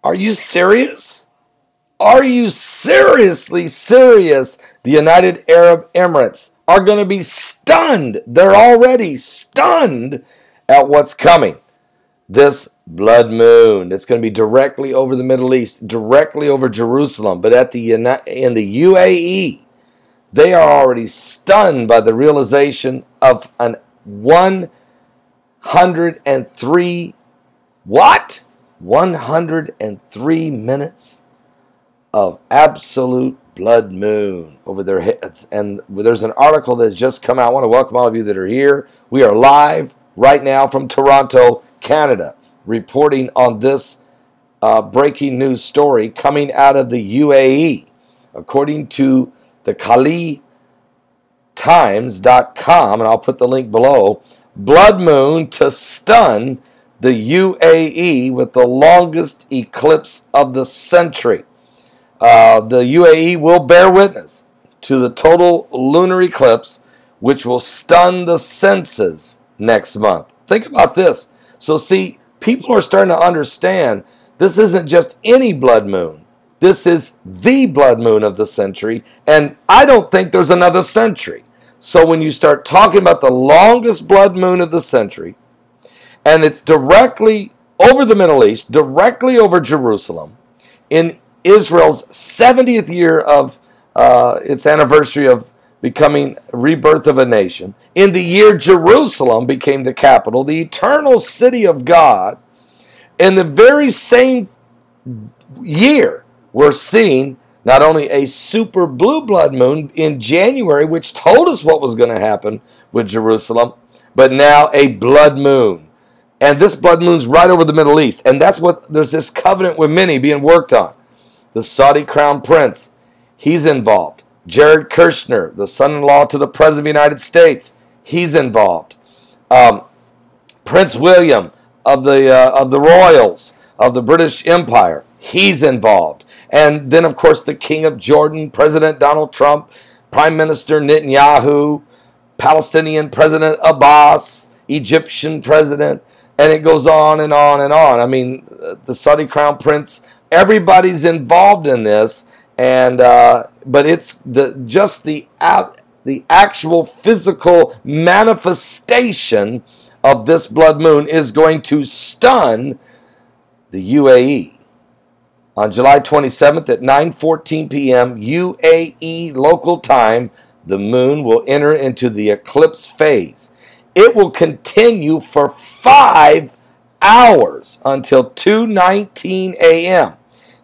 Are you serious? Are you seriously serious? The United Arab Emirates are going to be stunned. They're already stunned at what's coming. This blood moon. It's going to be directly over the Middle East, directly over Jerusalem. But in the UAE, they are already stunned by the realization of an 103 what? 103 minutes of absolute blood moon over their heads. And there's an article that's just come out. I want to welcome all of you that are here. We are live right now from Toronto, Canada, reporting on this breaking news story coming out of the UAE. According to the KhalilTimes.com, and I'll put the link below, blood moon to stun the UAE with the longest eclipse of the century. The UAE will bear witness to the total lunar eclipse, which will stun the senses next month. Think about this. So see, people are starting to understand this isn't just any blood moon. This is the blood moon of the century, and I don't think there's another century. So when you start talking about the longest blood moon of the century, and it's directly over the Middle East, directly over Jerusalem, in Israel's 70th year of its anniversary of becoming rebirth of a nation, in the year Jerusalem became the capital, the eternal city of God, in the very same year, we're seeing not only a super blue blood moon in January, which told us what was going to happen with Jerusalem, but now a blood moon. And this blood moon's right over the Middle East. And that's what, there's this covenant with many being worked on. The Saudi crown prince, he's involved. Jared Kushner, the son-in-law to the President of the United States, he's involved. Prince William of the Royals of the British Empire, he's involved. And then, of course, the King of Jordan, President Donald Trump, Prime Minister Netanyahu, Palestinian President Abbas, Egyptian President, and it goes on and on and on. I mean, the Saudi crown prince, everybody's involved in this, and but it's the actual physical manifestation of this blood moon is going to stun the UAE. On July 27th at 9:14 p.m. UAE local time, the moon will enter into the eclipse phase. It will continue for 5 hours until 2:19 a.m.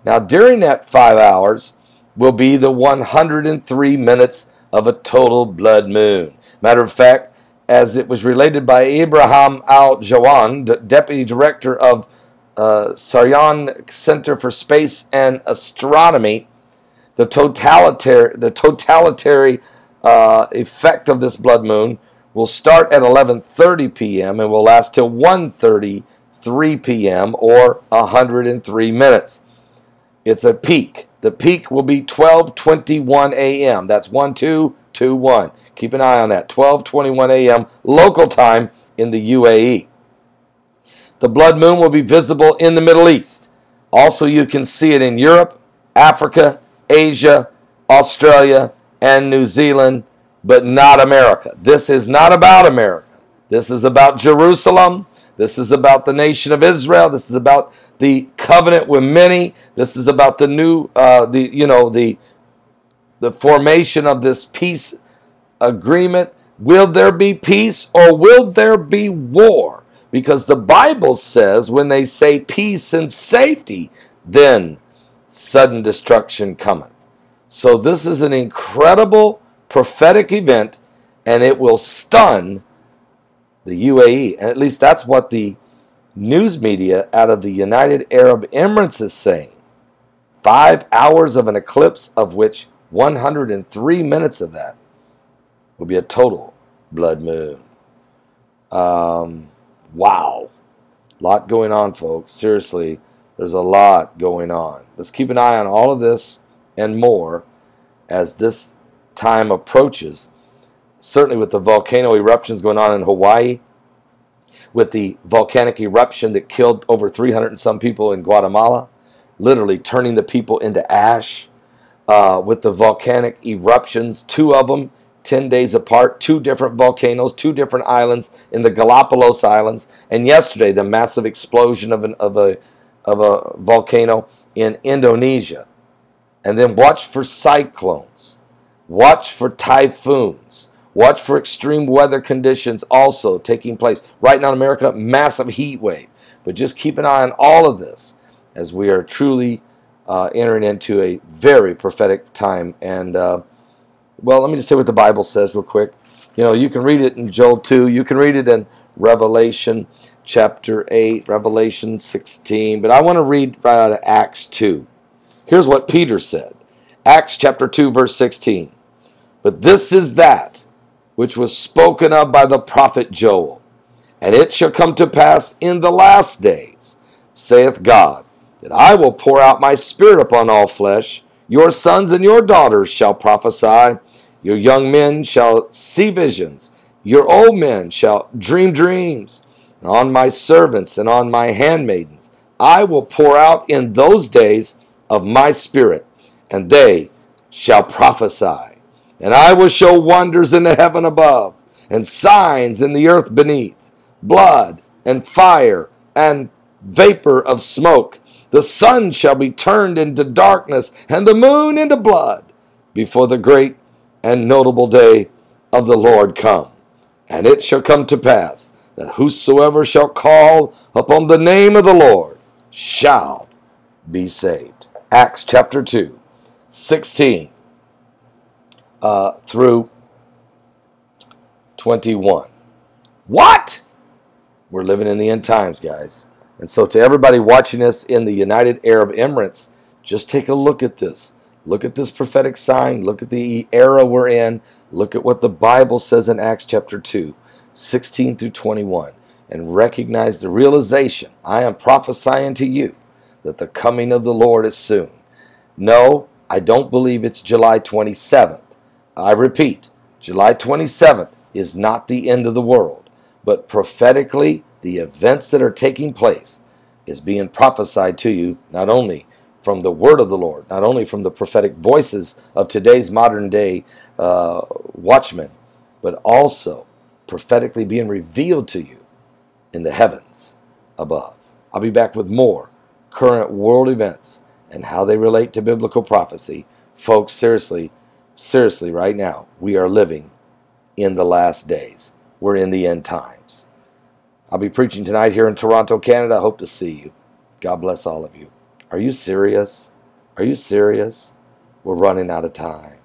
Now, during that 5 hours will be the 103 minutes of a total blood moon. Matter of fact, as it was related by Ibrahim Al-Jawan, Deputy Director of Saryan Center for Space and Astronomy, the totalitarian effect of this blood moon will start at 11:30 p.m. and will last till 1:33 p.m. or 103 minutes. It's a peak. The peak will be 12:21 a.m. That's 1221. Keep an eye on that. 12:21 a.m. local time in the UAE. The blood moon will be visible in the Middle East. Also, you can see it in Europe, Africa, Asia, Australia, and New Zealand, but not America. This is not about America. This is about Jerusalem. This is about the nation of Israel. This is about the covenant with many. This is about the new, the formation of this peace agreement. Will there be peace or will there be war? Because the Bible says when they say peace and safety, then sudden destruction cometh. So this is an incredible prophetic event, and it will stun the UAE. And at least that's what the news media out of the United Arab Emirates is saying. 5 hours of an eclipse, of which 103 minutes of that will be a total blood moon. Wow. A lot going on, folks. Seriously, there's a lot going on. Let's keep an eye on all of this and more as this time approaches. Certainly with the volcano eruptions going on in Hawaii, with the volcanic eruption that killed over 300 and some people in Guatemala, literally turning the people into ash, with the volcanic eruptions, 2 of them, 10 days apart, 2 different volcanoes, 2 different islands in the Galapagos Islands, and yesterday the massive explosion of a volcano in Indonesia. And then watch for cyclones, watch for typhoons, watch for extreme weather conditions also taking place. Right now in America, massive heat wave. But just keep an eye on all of this as we are truly entering into a very prophetic time. And, well, let me just say what the Bible says real quick. You know, you can read it in Joel 2. You can read it in Revelation chapter 8, Revelation 16. But I want to read right out of Acts 2. Here's what Peter said. Acts chapter 2, verse 16. But this is that which was spoken of by the prophet Joel. And it shall come to pass in the last days, saith God, that I will pour out my Spirit upon all flesh. Your sons and your daughters shall prophesy. Your young men shall see visions. Your old men shall dream dreams. And on my servants and on my handmaidens I will pour out in those days of my Spirit, and they shall prophesy. And I will show wonders in the heaven above, and signs in the earth beneath, blood and fire and vapor of smoke. The sun shall be turned into darkness, and the moon into blood, before the great and notable day of the Lord come. And it shall come to pass, that whosoever shall call upon the name of the Lord shall be saved. Acts chapter 2, 16 through 21. What? We're living in the end times, guys. And so to everybody watching us in the United Arab Emirates, just take a look at this. Look at this prophetic sign. Look at the era we're in. Look at what the Bible says in Acts chapter 2, 16 through 21. And recognize the realization, I am prophesying to you that the coming of the Lord is soon. No, I don't believe it's July 27th. I repeat, July 27th is not the end of the world. But prophetically, the events that are taking place is being prophesied to you, not only from the word of the Lord, not only from the prophetic voices of today's modern day watchmen, but also prophetically being revealed to you in the heavens above. I'll be back with more current world events and how they relate to biblical prophecy. Folks, seriously, right now, we are living in the last days. We're in the end times. I'll be preaching tonight here in Toronto, Canada. I hope to see you. God bless all of you. Are you serious? Are you serious? We're running out of time.